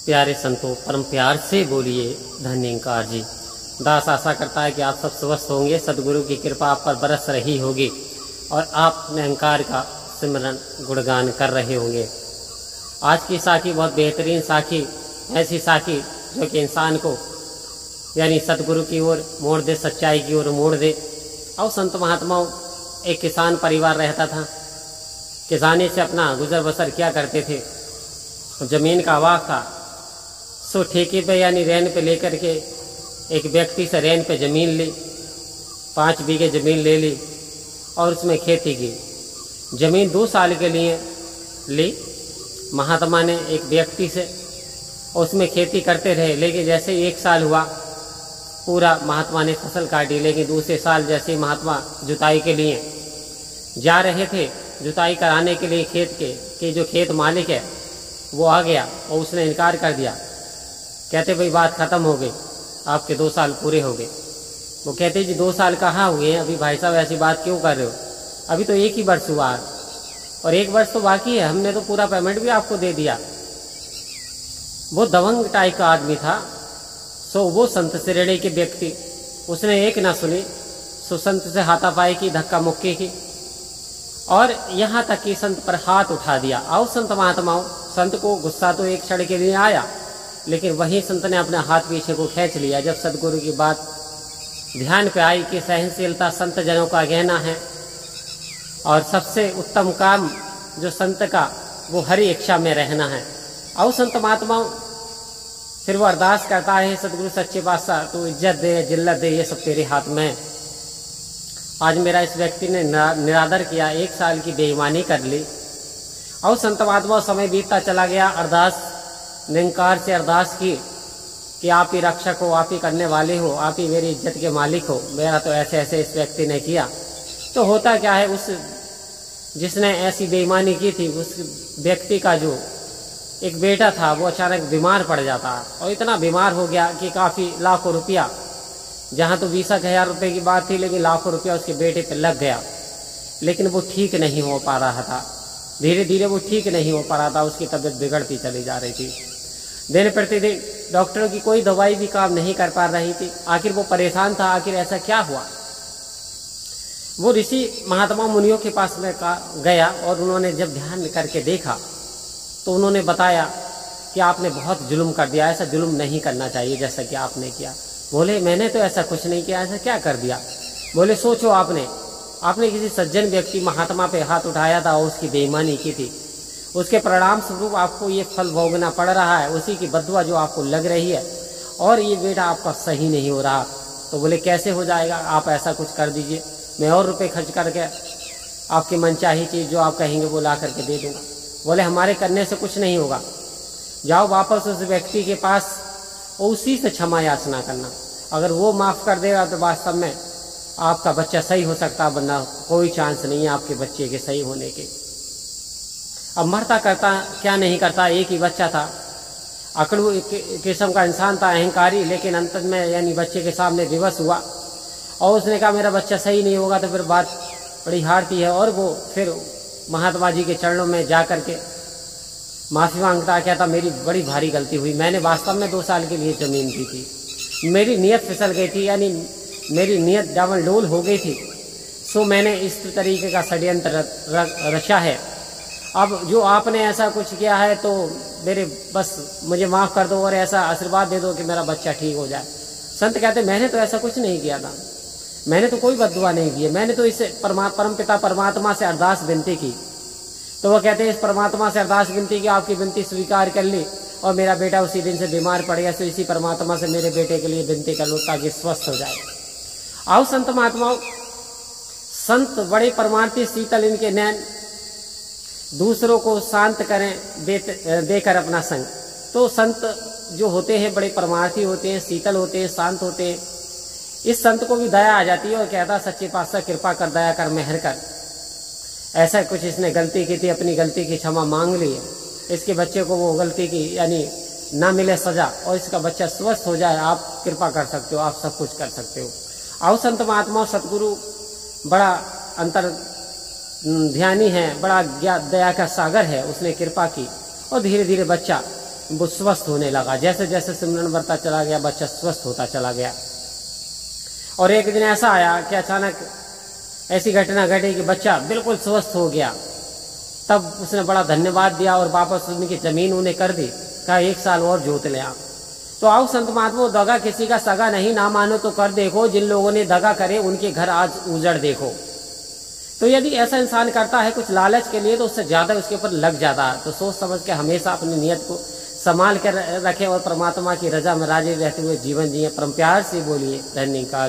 प्यारे संतों, परम प्यार से बोलिए धन्यंकार जी। दास आशा करता है कि आप सब स्वस्थ होंगे, सदगुरु की कृपा आप पर बरस रही होगी और आप निरंकार का सिमरन गुणगान कर रहे होंगे। आज की साखी बहुत बेहतरीन साखी, ऐसी साखी जो कि इंसान को यानी सदगुरु की ओर मोड़ दे, सच्चाई की ओर मोड़ दे। और संत महात्माओं, एक किसान परिवार रहता था। किसानी से अपना गुजर बसर किया करते थे। जमीन का अभाव था, सो ठेके पे यानी रेन पे लेकर के एक व्यक्ति से रेन पे जमीन ली, 5 बीघे जमीन ले ली और उसमें खेती की। जमीन 2 साल के लिए ली महात्मा ने एक व्यक्ति से, उसमें खेती करते रहे। लेकिन जैसे 1 साल हुआ, पूरा महात्मा ने फसल काटी। लेकिन दूसरे साल जैसे ही महात्मा जुताई के लिए जा रहे थे, जुताई कराने के लिए खेत के जो खेत मालिक है वो आ गया और उसने इनकार कर दिया। कहते भाई बात खत्म हो गई, आपके 2 साल पूरे हो गए। वो कहते जी 2 साल कहाँ हुए हैं अभी भाई साहब, ऐसी बात क्यों कर रहे हो? अभी तो 1 ही वर्ष हुआ है और 1 वर्ष तो बाकी है, हमने तो पूरा पेमेंट भी आपको दे दिया। वो दबंग टाइप का आदमी था। सो वो संत श्रेणी के व्यक्ति, उसने एक ना सुनी, सो संत से हाथापाई की, धक्का मुक्की की और यहाँ तक कि संत पर हाथ उठा दिया। आओ संत महात्माओं, संत को गुस्सा तो एक क्षण के लिए आया, लेकिन वहीं संत ने अपना हाथ पीछे को खींच लिया। जब सदगुरु की बात ध्यान पे आई कि सहनशीलता संत जनों का गहना है और सबसे उत्तम काम जो संत का वो हरि इच्छा में रहना है। आओ संत महात्माओं, फिर वो अरदास करता है, सदगुरु सच्चे पातशाह तू इज्जत दे, जिल्लत दे, ये सब तेरे हाथ में है। आज मेरा इस व्यक्ति ने निरादर किया, 1 साल की बेईमानी कर ली। और संत महात्मा समय बीतता चला गया। अरदास निरंकार से अरदास की कि आप ही रक्षक हो, आप ही करने वाले हो, आप ही मेरी इज्जत के मालिक हो। मेरा तो ऐसे ऐसे इस व्यक्ति ने किया। तो होता क्या है, उस जिसने ऐसी बेईमानी की थी उस व्यक्ति का जो एक बेटा था वो अचानक बीमार पड़ जाता और इतना बीमार हो गया कि काफी लाखों रुपया, जहां तो 20,000 रुपए की बात थी, लेकिन लाखों रुपया उसके बेटे पे लग गया। लेकिन वो ठीक नहीं हो पा रहा था, धीरे धीरे वो ठीक नहीं हो पा रहा था। उसकी तबीयत बिगड़ती चली जा रही थी। दिन प्रतिदिन डॉक्टरों की कोई दवाई भी काम नहीं कर पा रही थी। आखिर वो परेशान था, आखिर ऐसा क्या हुआ। वो ऋषि महात्मा मुनियों के पास में गया और उन्होंने जब ध्यान करके देखा तो उन्होंने बताया कि आपने बहुत जुल्म कर दिया, ऐसा जुल्म नहीं करना चाहिए जैसा कि आपने किया। बोले मैंने तो ऐसा कुछ नहीं किया, ऐसा क्या कर दिया? बोले सोचो, आपने किसी सज्जन व्यक्ति महात्मा पे हाथ उठाया था और उसकी बेईमानी की थी, उसके परिणाम स्वरूप आपको ये फल भोगना पड़ रहा है, उसी की बदुआ जो आपको लग रही है और ये बेटा आपका सही नहीं हो रहा। तो बोले कैसे हो जाएगा, आप ऐसा कुछ कर दीजिए, मैं और रुपए खर्च करके आपकी मनचाही चीज जो आप कहेंगे वो ला करके दे दूंगा। बोले हमारे करने से कुछ नहीं होगा, जाओ वापस उस व्यक्ति के पास, उसी से क्षमा याचना करना। अगर वो माफ कर देगा तो वास्तव में आपका बच्चा सही हो सकता, वरना कोई चांस नहीं है आपके बच्चे के सही होने के। अब मरता करता क्या नहीं करता, एक ही बच्चा था, अकड़ू किस्म का इंसान था, अहंकारी, लेकिन अंत में यानी बच्चे के सामने विवश हुआ और उसने कहा मेरा बच्चा सही नहीं होगा। तो फिर बात बड़ी हारती है और वो फिर महात्मा जी के चरणों में जा करके माफी मांगता, कहता मेरी बड़ी भारी गलती हुई, मैंने वास्तव में 2 साल के लिए जमीन दी थी, मेरी नीयत फिसल गई थी, यानी मेरी नीयत डावाडोल हो गई थी। सो मैंने इस तरीके का षड्यंत्र रचा है। अब जो आपने ऐसा कुछ किया है तो मेरे बस मुझे माफ कर दो और ऐसा आशीर्वाद दे दो कि मेरा बच्चा ठीक हो जाए। संत कहते मैंने तो ऐसा कुछ नहीं किया था, मैंने तो कोई बद्दुआ नहीं की है, मैंने तो इस परम पिता परमात्मा से अरदास विनती की। तो वो कहते हैं इस परमात्मा से अरदास विनती की, आपकी विनती स्वीकार कर ली और मेरा बेटा उसी दिन से बीमार पड़ गया। तो इसी परमात्मा से मेरे बेटे के लिए विनती कर लो ताकि स्वस्थ हो जाए। आओ संत महात्माओं, संत बड़े परमार्थी, शीतल इनके नैन, दूसरों को शांत करें देकर अपना संग। तो संत जो होते हैं बड़े परमार्थी होते हैं, शीतल होते हैं, शांत होते हैं। इस संत को भी दया आ जाती है और कहता सच्चे पातशाह कृपा कर, दया कर, मेहर कर, ऐसा कुछ इसने गलती की थी, अपनी गलती की क्षमा मांग ली है, इसके बच्चे को वो गलती की यानी ना मिले सजा और इसका बच्चा स्वस्थ हो जाए, आप कृपा कर सकते हो, आप सब कुछ कर सकते हो। आओ संत महात्मा, सतगुरु बड़ा अंतर ध्यानी है, बड़ा दया का सागर है, उसने कृपा की और धीरे धीरे बच्चा वो स्वस्थ होने लगा। जैसे जैसे सिमरन बढ़ता चला गया बच्चा स्वस्थ होता चला गया। और एक दिन ऐसा आया कि अचानक ऐसी घटना घटी कि बच्चा बिल्कुल स्वस्थ हो गया। तब उसने बड़ा धन्यवाद दिया और वापस उनकी जमीन उन्हें कर दी, कहा 1 साल और जोत ले आप। तो आओ संत महात्माओं, दगा किसी का सगा नहीं, ना मानो तो कर देखो, जिन लोगों ने दगा करे उनके घर आज उजड़ देखो। तो यदि ऐसा इंसान करता है कुछ लालच के लिए तो उससे ज्यादा उसके ऊपर लग जाता है। तो सोच समझ के हमेशा अपनी नियत को संभाल कर रखे और परमात्मा की रजा में राजी रहते हुए जीवन जिए। परम प्यार से बोलिए धन्यकार।